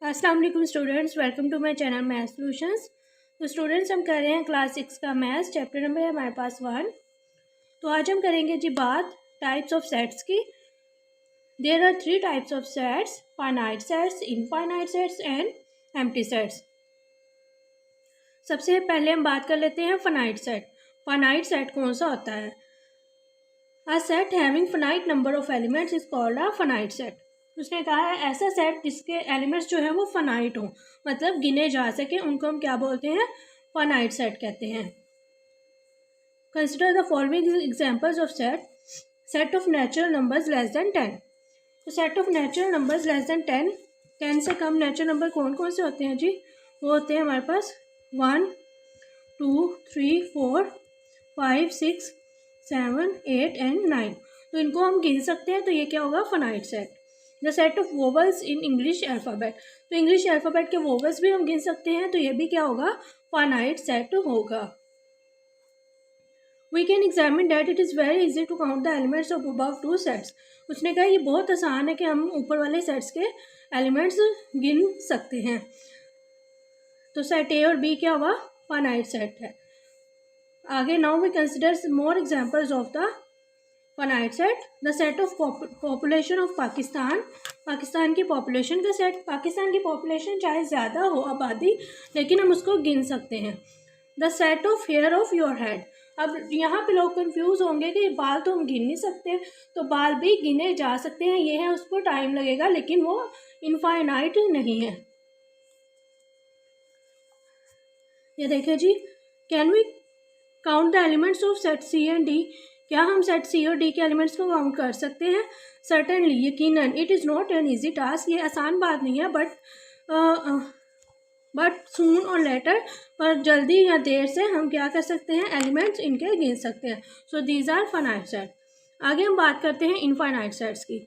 अस्सलाम वालेकुम students, welcome to my channel math solutions. तो स्टूडेंट्स हम कर रहे हैं क्लास 6 का मैथ्स, चैप्टर नंबर है हमारे पास 1। तो आज हम करेंगे जी बात टाइप्स ऑफ सेट्स की। There are 3 types of sets: finite sets, infinite sets and empty sets. सबसे पहले हम बात कर लेते हैं फाइनाइट सेट। फाइनाइट सेट कौन सा होता है? अ set having finite number of elements is called a finite set. उसने कहा है ऐसा सेट जिसके एलिमेंट्स जो है वो फाइनाइट हो, मतलब गिने जा सके, उनको हम क्या बोलते हैं? फाइनाइट सेट कहते हैं। Consider the following examples of set: set of natural numbers less than 10। तो set of natural numbers less than 10 से कम नेचुरल नंबर कौन कौन से होते हैं जी? वो होते हैं हमारे पास 1 2 3 4 5 6 7 8 एंड 9। तो इनको हम गिन सकते हैं, तो ये क्या होगा? Finite set. The set of vowels in English alphabet. तो इंग्लिश अल्फ़ाबेट के वोवल्स भी हम गिन सकते हैं, तो ये भी क्या होगा? फाइनाइट सेट होगा। We can examine that it is very easy to count the elements of above 2 sets. उसने कहा ये बहुत आसान है कि हम ऊपर वाले सेट्स के एलिमेंट्स गिन सकते हैं। तो सेट ए और बी क्या हुआ? फाइनाइट सेट है। आगे now we consider more examples of the finite set. The set of population of Pakistan. Pakistan की पॉपुलेशन का सेट। पाकिस्तान की पॉपुलेशन चाहे ज़्यादा हो आबादी, लेकिन हम उसको गिन सकते हैं। The set of hair of your head. अब यहाँ पे लोग कंफ्यूज होंगे कि बाल तो हम गिन नहीं सकते, तो बाल भी गिने जा सकते हैं। ये है, उसको टाइम लगेगा, लेकिन वो इनफाइनाइट नहीं है। ये देखिए जी, can we count the elements of set C and D. क्या हम सेट सी और डी के एलिमेंट्स को काउंट कर सकते हैं? सर्टेनली, यकीनन। It is not an easy task. ये आसान बात नहीं है, बट सून और लेटर, पर जल्दी या देर से हम क्या कर सकते हैं? एलिमेंट्स इनके गिन सकते हैं। So these are finite set. आगे हम बात करते हैं इनफाइनाइट सेट्स की।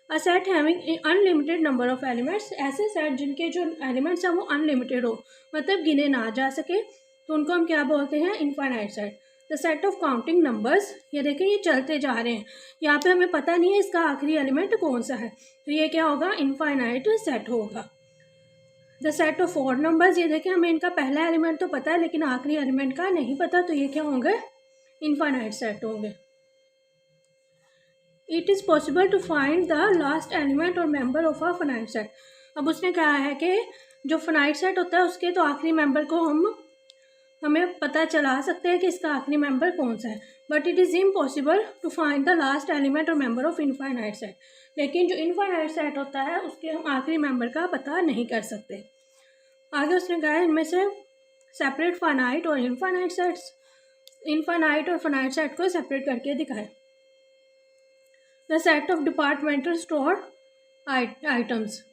A set having unlimited number of elements. ऐसे सेट जिनके जो एलिमेंट्स हैं वो अनलिमिटेड हो, मतलब गिने ना जा सके, तो उनको हम क्या बोलते हैं? Infinite set. The set of counting numbers. ये देखें, ये चलते जा रहे हैं, यहाँ पे हमें पता नहीं है इसका आखिरी एलिमेंट कौन सा है, तो ये क्या होगा? इनफाइनाइट सेट होगा। The set of odd numbers. ये देखें, हमें इनका पहला एलिमेंट तो पता है, लेकिन आखिरी एलिमेंट का नहीं पता, तो ये क्या होंगे? इनफाइनाइट सेट होंगे। It is possible to find the last element और member of a finite set. अब उसने कहा है कि जो फाइनाइट सेट होता है उसके तो आखिरी मेंबर को हमें पता चला सकते हैं कि इसका आखिरी मेंबर कौन सा है, but it is impossible to find the last element और मेंबर ऑफ इनफाइनाइट सेट। लेकिन जो इनफाइनाइट सेट होता है उसके हम आखिरी मेंबर का पता नहीं कर सकते। आगे उसने कहा है इनमें से सेपरेट फाइनाइट और इनफाइनाइट सेट्स। इनफाइनाइट और फाइनाइट सेट को सेपरेट करके दिखाए। The set of departmental store items.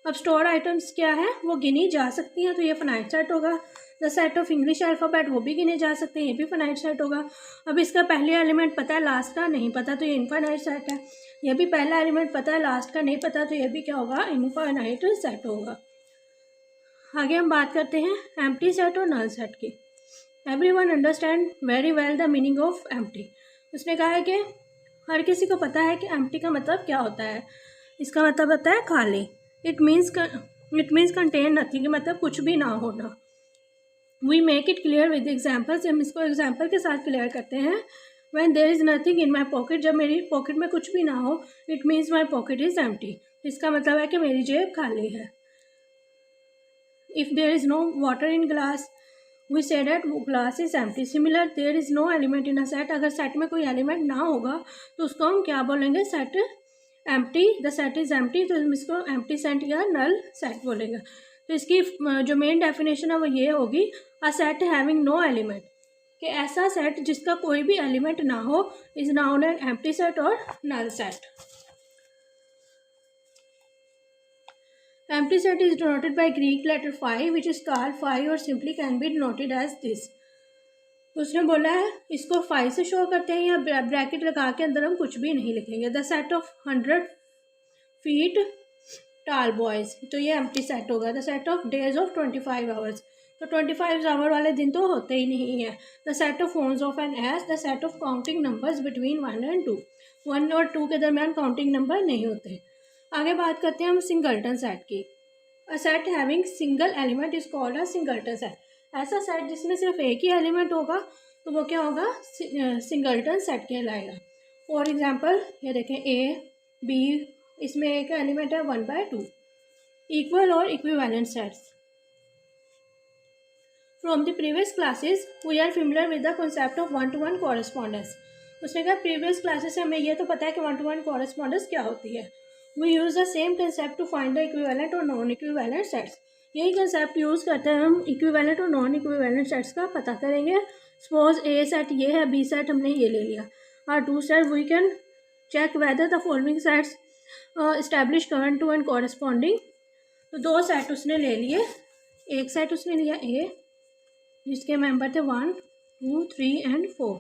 अब स्टोर आइटम्स क्या है? वो गिनी जा सकती हैं, तो ये फाइनाइट सेट होगा। The set of English alphabet, वो भी गिने जा सकते हैं, ये भी फाइनाइट सेट होगा। अब इसका पहले एलिमेंट पता है, लास्ट का नहीं पता, तो ये इनफाइनाइट सेट है। ये भी पहला एलिमेंट पता है, लास्ट का नहीं पता, तो ये भी क्या होगा? इनफाइनाइट सेट होगा। आगे हम बात करते हैं एम्प्टी सेट और नल सेट की। Everyone understand very well the meaning of empty. उसने कहा है कि हर किसी को पता है कि एम्प्टी का मतलब क्या होता है। इसका मतलब होता है खाली। इट मीन्स कंटेन नथिंग, मतलब कुछ भी ना होना। We make it clear with examples. हम इसको एग्जाम्पल के साथ क्लियर करते हैं। When there is nothing in my pocket, जब मेरी पॉकेट में कुछ भी ना हो, it means my pocket is empty. इसका मतलब है कि मेरी जेब खाली है। If there is no water in glass, we say that glass is empty. Similar, there is no element in a set. अगर सेट में कोई एलिमेंट ना होगा तो उसको हम क्या बोलेंगे? Set empty. The set is empty, तो हम इसको एम्प्टी सेट या नल सेट बोलेंगे। तो इसकी जो मेन डेफिनेशन है वो ये होगी: a set having no element, कि ऐसा सेट जिसका कोई भी एलिमेंट ना हो is known an empty set और null set. Empty set is denoted by Greek letter phi, which is called phi or simply can be denoted as this. उसने बोला है इसको phi से शो करते हैं, या ब्रैकेट लगा के अंदर हम कुछ भी नहीं लिखेंगे। The set of 100 feet tall boys, तो ये एम्प्टी सेट होगा। The set of days of 25 hours, तो 25 आवर वाले दिन तो होते ही नहीं है। The set of phones of N S. The set of counting numbers between 1 and 2, 1 और 2 के दरमियान काउंटिंग नंबर नहीं होते। आगे बात करते हैं हम सिंगल्टन सेट की। A set having single element is called a singleton set. ऐसा सेट जिसमें सिर्फ एक ही एलिमेंट होगा तो वो क्या होगा, सिंगल्टन सेट कहलाएगा। फॉर एग्जाम्पल ये देखें ए बी, इसमें एक एलिमेंट है 1/2। इक्वल और equivalent sets. From the previous classes we are familiar with the concept of 1-to-1 correspondence. उसने कहा प्रीवियस क्लासेस से हमें ये तो पता है कि 1-to-1 कॉरेस्पॉन्डेंस क्या होती है। We use the same concept to find the equivalent और नॉन इक्विवेलेंट सेट्स। यही कंसेप्ट यूज़ करते हैं हम इक्विवेलेंट और नॉन इक्विवेलेंट सेट्स का पता करेंगे। सपोज ए सेट ये है, बी सेट हमने ये ले लिया, और two set we can check whether the following sets establish 1-to-1 corresponding. तो दो सेट उसने ले लिए। एक सेट उसने लिया ए जिसके मेंबर थे 1, 2, 3 एंड 4।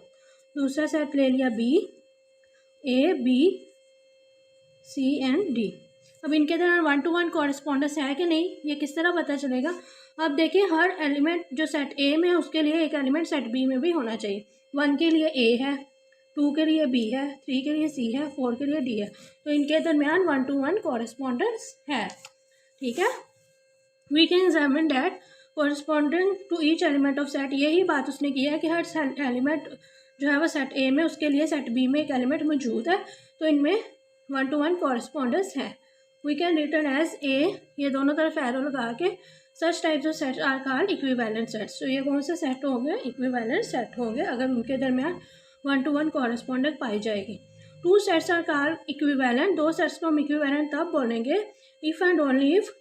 दूसरा सेट ले लिया B, A B C and D. अब इनके दौरान 1-to-1 कॉरेस्पॉन्डेंस है कि नहीं, ये किस तरह पता चलेगा। अब देखिए हर एलिमेंट जो सेट ए में है उसके लिए एक एलिमेंट सेट बी में भी होना चाहिए। 1 के लिए ए है, 2 के लिए बी है, 3 के लिए सी है, 4 के लिए डी है। तो इनके दरमियान 1-to-1 कॉरेस्पॉन्डेंस है। ठीक है, we can examine that corresponding to each element of set. यही बात उसने की है कि हर एलिमेंट जो है वो सेट ए में, उसके लिए सेट बी में एक एलिमेंट मौजूद है, तो इनमें 1-to-1 कॉरेस्पॉन्डेंस है। We can return as a, ये दोनों तरफ एरो लगा के, such types of sets are called equivalent sets. तो ये कौन से सेट होंगे, इक्विवेलेंट सेट होंगे अगर उनके दरमियान 1-to-1 कॉरेस्पॉन्डेंस पाई जाएगी। Two sets are called equivalent. दो सेट्स को हम इक्विवेलेंट तब बोलेंगे if and only if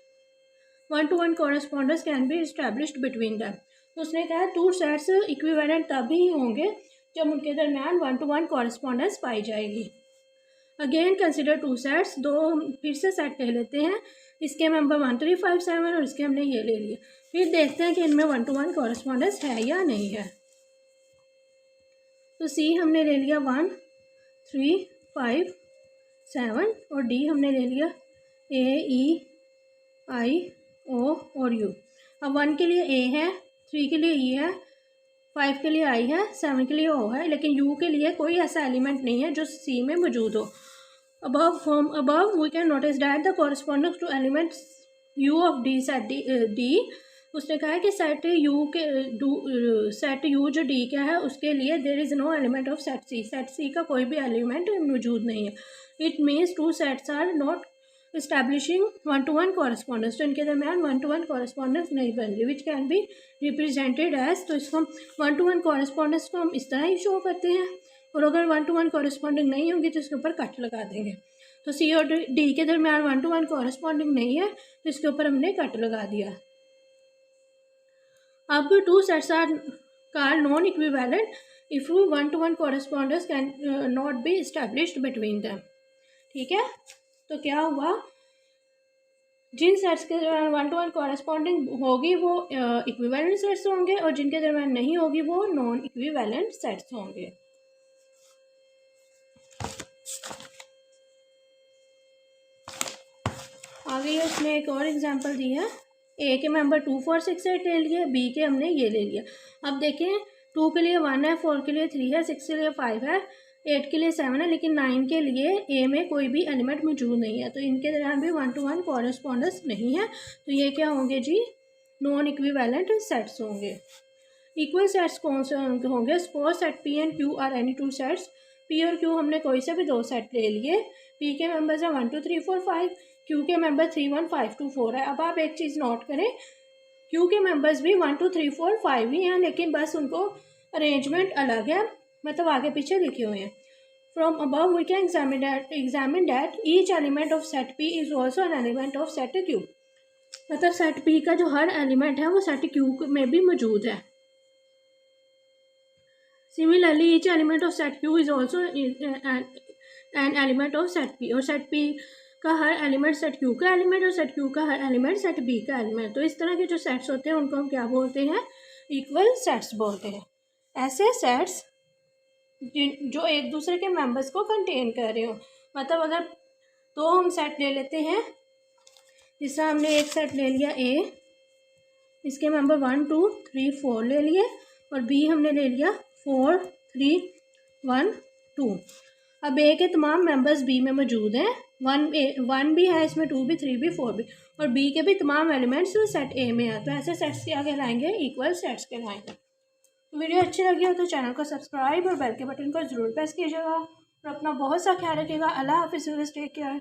1-to-1 correspondence can be established between them. तो उसने कहा टू सेट्स इक्विवेलेंट तब ही होंगे जब उनके दरमियान 1-to-1 कॉरेस्पॉन्डेंस पाई जाएगी। Again consider two sets. दो हम फिर से सेट ले लेते हैं, इसके मेंबर 1, 3, 5, 7 और इसके हमने ये ले लिया। फिर देखते हैं कि इनमें 1-to-1 कॉरेस्पॉन्डेंस है या नहीं है। तो सी हमने ले लिया 1, 3, 5, 7 और डी हमने ले लिया ए ई आई ओ और यू। अब 1 के लिए ए है, 3 के लिए ई है, 5 के लिए आई है, 7 के लिए ओ है, लेकिन यू के लिए कोई ऐसा एलिमेंट नहीं है जो सी में मौजूद हो। above we can notice that the correspondence to elements u of d set d उसने कहा है कि सेट यू जो डी का है उसके लिए there is no element of set C. Set C का कोई भी एलिमेंट मौजूद नहीं है। It means two sets are not establishing 1-to-1 correspondence. तो इनके दरमियान 1-to-1 कॉरेस्पॉन्डेंस नहीं बन रही, which can be represented as. तो इसको हम 1-to-1 कॉरेस्पॉन्डेंस को हम इस तरह ही शो करते हैं, और अगर 1-to-1 कॉरेस्पॉन्डिंग नहीं होगी तो इसके ऊपर कट लगा देंगे। तो सी और डी के दरमियान 1-to-1 कॉरेस्पॉन्डिंग नहीं है तो इसके ऊपर हमने कट लगा दिया। अब two sets are called non equivalent if 1-to-1 correspondence can not be established between them. ठीक है, तो क्या हुआ, जिन सेट्स के दरमियान 1-to-1 कॉरेस्पॉन्डिंग होगी वो इक्विवेलेंट सेट्स होंगे, और जिनके दरमियान नहीं होगी वो नॉन इक्विवेलेंट सेट्स होंगे। आगे उसने एक और एग्जांपल दी है। ए के मेंबर 2, 4, 6, 8 ले लिए, बी के हमने ये ले लिया। अब देखें 2 के लिए 1 है, 4 के लिए 3 है, 6 के लिए 5 है, 8 के लिए 7 है, लेकिन 9 के लिए ए में कोई भी एलिमेंट मौजूद नहीं है। तो इनके दरमियान भी 1-to-1 कॉरेस्पॉन्डेंस नहीं है। तो ये क्या होंगे जी, नॉन इक्विवेलेंट सेट्स होंगे। इक्वल सेट्स कौन से होंगे, suppose set P and Q R any two sets. P और क्यू हमने कोई से भी दो सेट ले लिए। पी के मेंबर्स हैं 1, 2, 3, 4, 5, क्यू के मेंबर 3, 1, 5, 2, 4 है। अब आप एक चीज़ नोट करें, क्यू के मेंबर्स भी 1, 2, 3, 4, 5 ही हैं, लेकिन बस उनको अरेंजमेंट अलग है, मतलब आगे पीछे लिखे हुए हैं। From above we can examine that each element of set P is also an element of set Q. मतलब सेट पी का जो हर एलिमेंट है वो सेट क्यू में भी मौजूद है। Similarly each element of set Q is also an element of set P, और सेट पी का हर एलिमेंट सेट क्यू का एलिमेंट और सेट क्यू का हर एलिमेंट सेट बी का एलिमेंट। तो इस तरह के जो सेट्स होते हैं उनको हम क्या बोलते हैं, इक्वल सेट्स बोलते हैं। ऐसे सेट्स जो एक दूसरे के मेंबर्स को कंटेन कर रहे हो। मतलब अगर दो हम सेट ले लेते हैं, जिससे हमने एक सेट ले लिया ए, इसके मेंबर 1, 2, 3, 4 ले लिए, और बी हमने ले लिया 4, 3, 1, 2। अब ए के तमाम मेंबर्स बी में मौजूद हैं, वन भी है इसमें, 2 भी, 3 भी, 4 भी, और बी के भी तमाम एलिमेंट्स सेट ए में है। तो ऐसे सेट्स क्या कहलाएंगे? इक्वल सेट्स कहलाएंगे। वीडियो अच्छी लगी हो तो चैनल को सब्सक्राइब और बेल के बटन को ज़रूर प्रेस कीजिएगा और अपना बहुत सा ख्याल रखिएगा। अल्लाह हाफिज़। Take care.